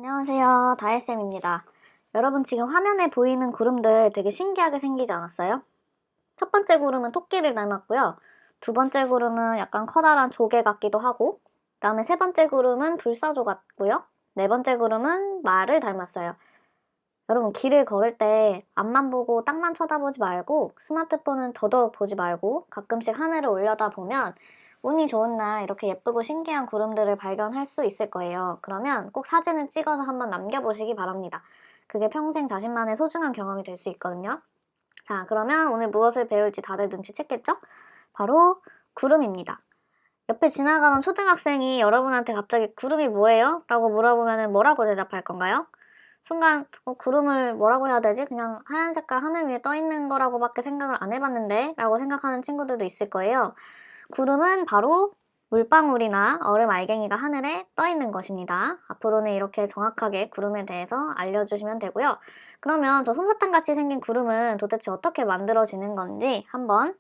안녕하세요, 다혜쌤입니다. 여러분 지금 화면에 보이는 구름들 되게 신기하게 생기지 않았어요? 첫 번째 구름은 토끼를 닮았고요. 두 번째 구름은 약간 커다란 조개 같기도 하고, 그 다음에 세 번째 구름은 불사조 같고요. 네 번째 구름은 말을 닮았어요. 여러분 길을 걸을 때 앞만 보고 땅만 쳐다보지 말고 스마트폰은 더더욱 보지 말고 가끔씩 하늘을 올려다보면 운이 좋은 날 이렇게 예쁘고 신기한 구름들을 발견할 수 있을 거예요. 그러면 꼭 사진을 찍어서 한번 남겨보시기 바랍니다. 그게 평생 자신만의 소중한 경험이 될 수 있거든요. 자, 그러면 오늘 무엇을 배울지 다들 눈치챘겠죠? 바로 구름입니다. 옆에 지나가는 초등학생이 여러분한테 갑자기 구름이 뭐예요? 라고 물어보면 뭐라고 대답할 건가요? 순간 구름을 뭐라고 해야 되지? 그냥 하얀 색깔 하늘 위에 떠 있는 거라고밖에 생각을 안 해봤는데 라고 생각하는 친구들도 있을 거예요. 구름은 바로 물방울이나 얼음 알갱이가 하늘에 떠 있는 것입니다. 앞으로는 이렇게 정확하게 구름에 대해서 알려주시면 되고요. 그러면 저 솜사탕 같이 생긴 구름은 도대체 어떻게 만들어지는 건지 한번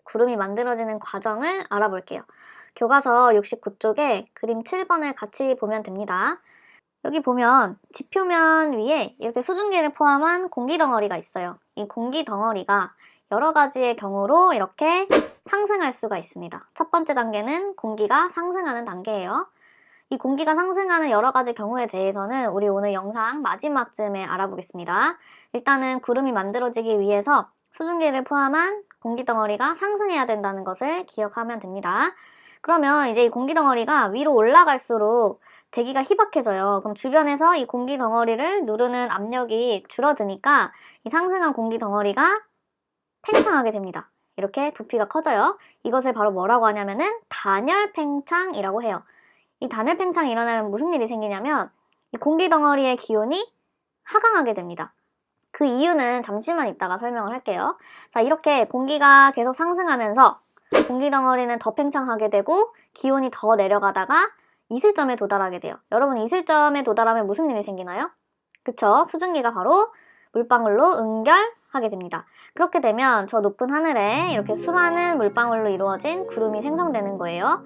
구름이 만들어지는 과정을 알아볼게요. 교과서 69쪽에 그림 7번을 같이 보면 됩니다. 여기 보면 지표면 위에 이렇게 수증기를 포함한 공기 덩어리가 있어요. 이 공기 덩어리가 여러 가지의 경우로 이렇게 상승할 수가 있습니다. 첫 번째 단계는 공기가 상승하는 단계예요. 이 공기가 상승하는 여러 가지 경우에 대해서는 우리 오늘 영상 마지막쯤에 알아보겠습니다. 일단은 구름이 만들어지기 위해서 수증기를 포함한 공기 덩어리가 상승해야 된다는 것을 기억하면 됩니다. 그러면 이제 이 공기 덩어리가 위로 올라갈수록 대기가 희박해져요. 그럼 주변에서 이 공기 덩어리를 누르는 압력이 줄어드니까 이 상승한 공기 덩어리가 팽창하게 됩니다. 이렇게 부피가 커져요. 이것을 바로 뭐라고 하냐면은 단열 팽창이라고 해요. 이 단열 팽창이 일어나면 무슨 일이 생기냐면 이 공기 덩어리의 기온이 하강하게 됩니다. 그 이유는 잠시만 이따가 설명을 할게요. 자, 이렇게 공기가 계속 상승하면서 공기 덩어리는 더 팽창하게 되고 기온이 더 내려가다가 이슬점에 도달하게 돼요. 여러분 이슬점에 도달하면 무슨 일이 생기나요? 그쵸? 수증기가 바로 물방울로 응결하게 됩니다. 그렇게 되면 저 높은 하늘에 이렇게 수많은 물방울로 이루어진 구름이 생성되는 거예요.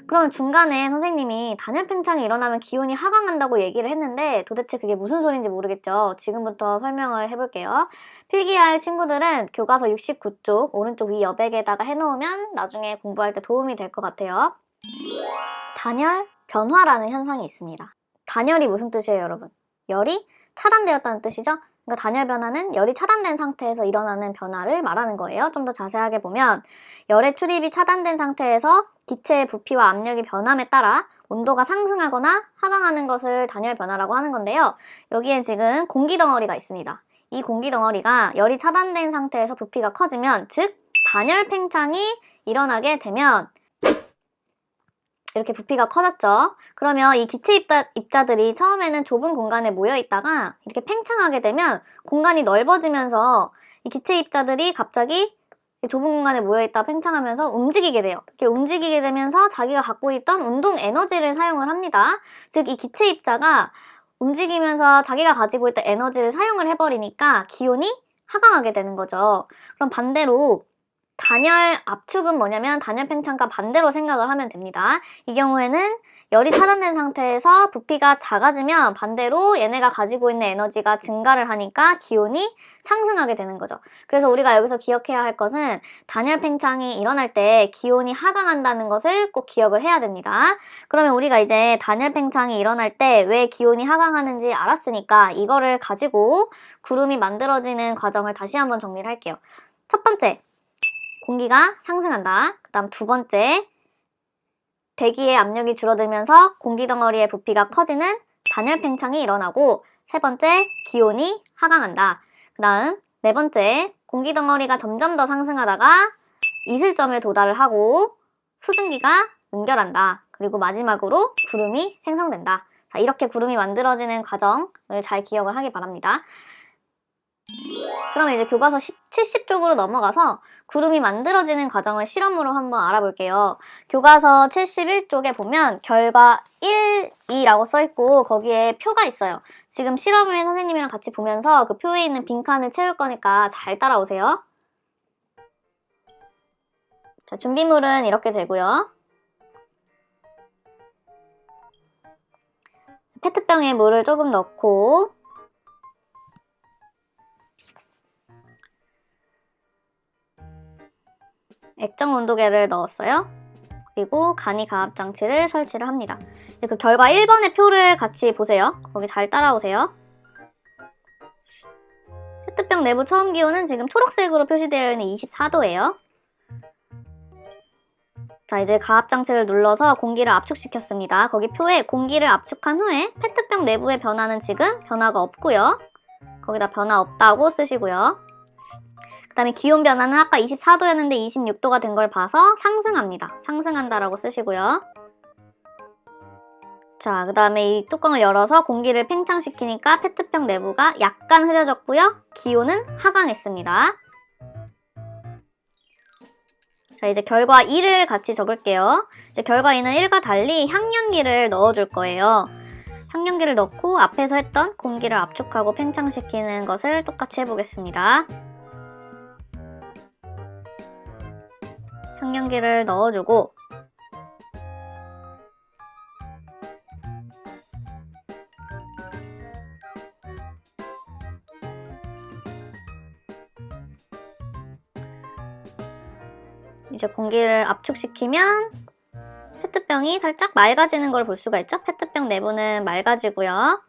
그러면 중간에 선생님이 단열 팽창이 일어나면 기온이 하강한다고 얘기를 했는데 도대체 그게 무슨 소린지 모르겠죠? 지금부터 설명을 해볼게요. 필기할 친구들은 교과서 69쪽 오른쪽 위 여백에다가 해놓으면 나중에 공부할 때 도움이 될 것 같아요. 단열 변화라는 현상이 있습니다. 단열이 무슨 뜻이에요, 여러분? 열이 차단되었다는 뜻이죠? 그러니까 단열 변화는 열이 차단된 상태에서 일어나는 변화를 말하는 거예요. 좀 더 자세하게 보면 열의 출입이 차단된 상태에서 기체의 부피와 압력이 변함에 따라 온도가 상승하거나 하강하는 것을 단열 변화라고 하는 건데요. 여기에 지금 공기 덩어리가 있습니다. 이 공기 덩어리가 열이 차단된 상태에서 부피가 커지면, 즉 단열 팽창이 일어나게 되면 이렇게 부피가 커졌죠. 그러면 이 기체 입자들이 처음에는 좁은 공간에 모여 있다가 이렇게 팽창하게 되면 공간이 넓어지면서 이 기체 입자들이 갑자기 좁은 공간에 모여 있다 팽창하면서 움직이게 돼요. 이렇게 움직이게 되면서 자기가 갖고 있던 운동 에너지를 사용을 합니다. 즉 이 기체 입자가 움직이면서 자기가 가지고 있던 에너지를 사용을 해버리니까 기온이 하강하게 되는 거죠. 그럼 반대로 단열 압축은 뭐냐면 단열 팽창과 반대로 생각을 하면 됩니다. 이 경우에는 열이 차단된 상태에서 부피가 작아지면 반대로 얘네가 가지고 있는 에너지가 증가를 하니까 기온이 상승하게 되는 거죠. 그래서 우리가 여기서 기억해야 할 것은 단열 팽창이 일어날 때 기온이 하강한다는 것을 꼭 기억을 해야 됩니다. 그러면 우리가 이제 단열 팽창이 일어날 때 왜 기온이 하강하는지 알았으니까 이거를 가지고 구름이 만들어지는 과정을 다시 한번 정리를 할게요. 첫 번째, 공기가 상승한다. 그 다음 두 번째, 대기의 압력이 줄어들면서 공기 덩어리의 부피가 커지는 단열 팽창이 일어나고, 세 번째, 기온이 하강한다. 그 다음 네 번째, 공기 덩어리가 점점 더 상승하다가 이슬점에 도달을 하고 수증기가 응결한다. 그리고 마지막으로 구름이 생성된다. 자, 이렇게 구름이 만들어지는 과정을 잘 기억을 하기 바랍니다. 그러면 이제 교과서 70쪽으로 넘어가서 구름이 만들어지는 과정을 실험으로 한번 알아볼게요. 교과서 71쪽에 보면 결과 1이라고 써있고 거기에 표가 있어요. 지금 실험을 선생님이랑 같이 보면서 그 표에 있는 빈칸을 채울 거니까 잘 따라오세요. 자, 준비물은 이렇게 되고요. 페트병에 물을 조금 넣고 액정 온도계를 넣었어요. 그리고 간이 가압 장치를 설치를 합니다. 이제 그 결과 1번의 표를 같이 보세요. 거기 잘 따라오세요. 페트병 내부 처음 기온은 지금 초록색으로 표시되어 있는 24도예요. 자, 이제 가압 장치를 눌러서 공기를 압축시켰습니다. 거기 표에 공기를 압축한 후에 페트병 내부의 변화는 지금 변화가 없고요. 거기다 변화 없다고 쓰시고요. 그 다음에 기온 변화는 아까 24도였는데 26도가 된 걸 봐서 상승합니다. 상승한다라고 쓰시고요. 자, 그 다음에 이 뚜껑을 열어서 공기를 팽창시키니까 페트병 내부가 약간 흐려졌고요. 기온은 하강했습니다. 자, 이제 결과 2를 같이 적을게요. 이제 결과 2는 1과 달리 향연기를 넣어줄 거예요. 향연기를 넣고 앞에서 했던 공기를 압축하고 팽창시키는 것을 똑같이 해보겠습니다. 향연기를 넣어주고 이제 공기를 압축시키면 페트병이 살짝 맑아지는 걸 볼 수가 있죠? 페트병 내부는 맑아지고요.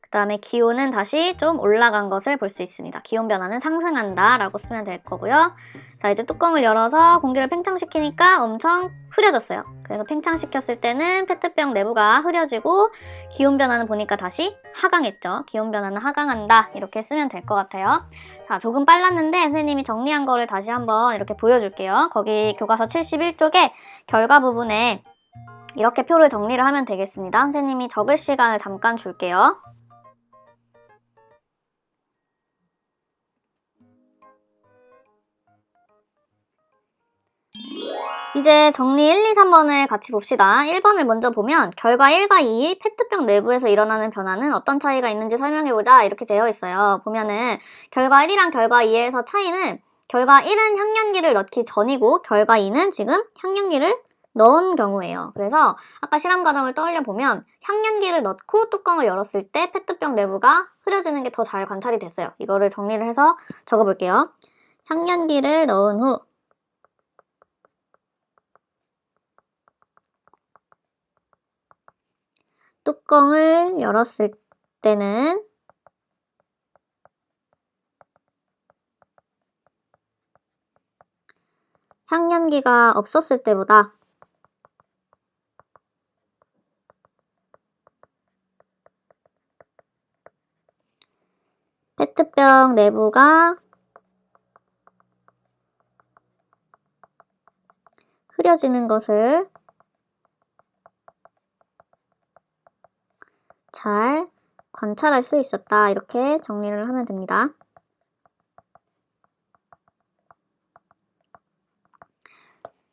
그 다음에 기온은 다시 좀 올라간 것을 볼 수 있습니다. 기온 변화는 상승한다 라고 쓰면 될 거고요. 자, 이제 뚜껑을 열어서 공기를 팽창시키니까 엄청 흐려졌어요. 그래서 팽창시켰을 때는 페트병 내부가 흐려지고 기온 변화는 보니까 다시 하강했죠. 기온 변화는 하강한다 이렇게 쓰면 될 것 같아요. 자, 조금 빨랐는데 선생님이 정리한 거를 다시 한번 이렇게 보여줄게요. 거기 교과서 71쪽에 결과 부분에 이렇게 표를 정리를 하면 되겠습니다. 선생님이 적을 시간을 잠깐 줄게요. 이제 정리 1, 2, 3번을 같이 봅시다. 1번을 먼저 보면 결과 1과 2, 페트병 내부에서 일어나는 변화는 어떤 차이가 있는지 설명해보자 이렇게 되어 있어요. 보면은 결과 1이랑 결과 2에서 차이는 결과 1은 향연기를 넣기 전이고 결과 2는 지금 향연기를 넣은 경우예요. 그래서 아까 실험 과정을 떠올려 보면 향연기를 넣고 뚜껑을 열었을 때 페트병 내부가 흐려지는 게 더 잘 관찰이 됐어요. 이거를 정리를 해서 적어볼게요. 향연기를 넣은 후 뚜껑을 열었을 때는 향연기가 없었을 때보다 페트병 내부가 흐려지는 것을 잘 관찰할 수 있었다. 이렇게 정리를 하면 됩니다.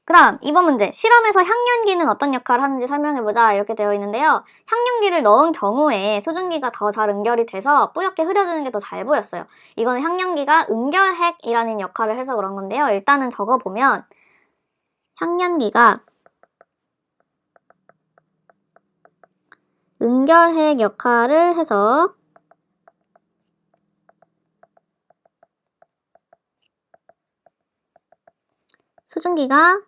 그 다음 2번 문제. 실험에서 향연기는 어떤 역할을 하는지 설명해보자 이렇게 되어 있는데요. 향연기를 넣은 경우에 수증기가 더 잘 응결이 돼서 뿌옇게 흐려지는 게 더 잘 보였어요. 이거는 향연기가 응결핵이라는 역할을 해서 그런 건데요. 일단은 적어보면 향연기가 응결핵 역할을 해서 수증기가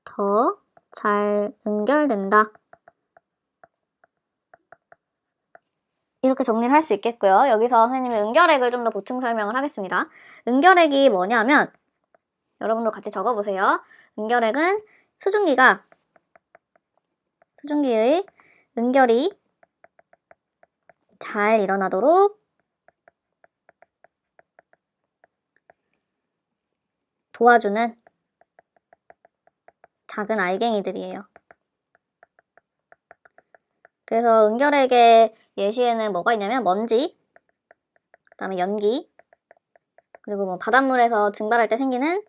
더 잘 응결된다. 이렇게 정리를 할 수 있겠고요. 여기서 선생님이 응결핵을 좀 더 보충 설명을 하겠습니다. 응결핵이 뭐냐면 여러분도 같이 적어보세요. 응결핵은 수증기의 응결이 잘 일어나도록 도와주는 작은 알갱이들이에요. 그래서 응결핵의 예시에는 뭐가 있냐면 먼지, 그 다음에 연기, 그리고 뭐 바닷물에서 증발할 때 생기는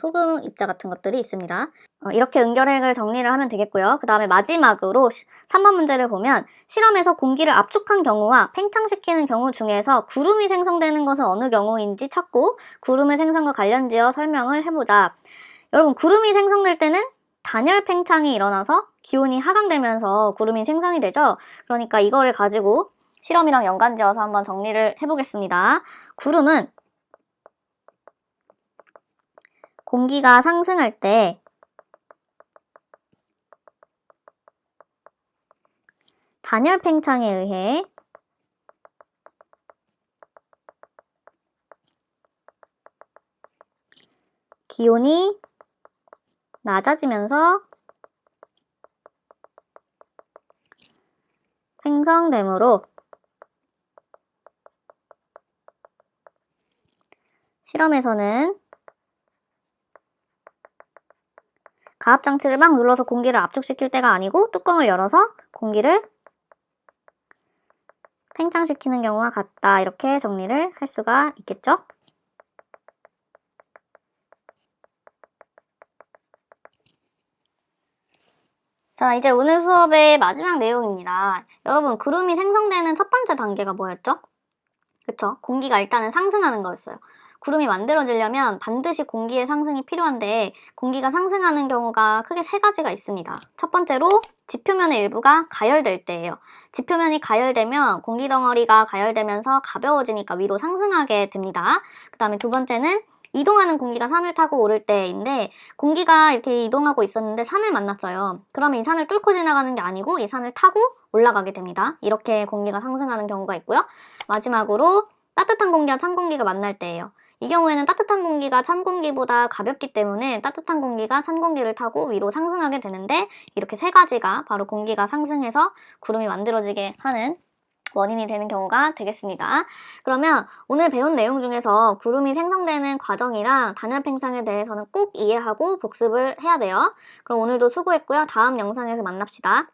소금 입자 같은 것들이 있습니다. 이렇게 응결핵을 정리를 하면 되겠고요. 그 다음에 마지막으로 3번 문제를 보면 실험에서 공기를 압축한 경우와 팽창시키는 경우 중에서 구름이 생성되는 것은 어느 경우인지 찾고 구름의 생성과 관련지어 설명을 해보자. 여러분, 구름이 생성될 때는 단열 팽창이 일어나서 기온이 하강되면서 구름이 생성이 되죠. 그러니까 이거를 가지고 실험이랑 연관지어서 한번 정리를 해보겠습니다. 구름은 공기가 상승할 때 단열 팽창에 의해 기온이 낮아지면서 생성되므로 실험에서는 가압장치를 막 눌러서 공기를 압축시킬 때가 아니고 뚜껑을 열어서 공기를 팽창시키는 경우와 같다. 이렇게 정리를 할 수가 있겠죠? 자, 이제 오늘 수업의 마지막 내용입니다. 여러분, 구름이 생성되는 첫 번째 단계가 뭐였죠? 그쵸? 공기가 일단은 상승하는 거였어요. 구름이 만들어지려면 반드시 공기의 상승이 필요한데 공기가 상승하는 경우가 크게 세 가지가 있습니다. 첫 번째로 지표면의 일부가 가열될 때예요. 지표면이 가열되면 공기 덩어리가 가열되면서 가벼워지니까 위로 상승하게 됩니다. 그 다음에 두 번째는 이동하는 공기가 산을 타고 오를 때인데 공기가 이렇게 이동하고 있었는데 산을 만났어요. 그러면 이 산을 뚫고 지나가는 게 아니고 이 산을 타고 올라가게 됩니다. 이렇게 공기가 상승하는 경우가 있고요. 마지막으로 따뜻한 공기와 찬 공기가 만날 때예요. 이 경우에는 따뜻한 공기가 찬 공기보다 가볍기 때문에 따뜻한 공기가 찬 공기를 타고 위로 상승하게 되는데 이렇게 세 가지가 바로 공기가 상승해서 구름이 만들어지게 하는 원인이 되는 경우가 되겠습니다. 그러면 오늘 배운 내용 중에서 구름이 생성되는 과정이랑 단열 팽창에 대해서는 꼭 이해하고 복습을 해야 돼요. 그럼 오늘도 수고했고요. 다음 영상에서 만납시다.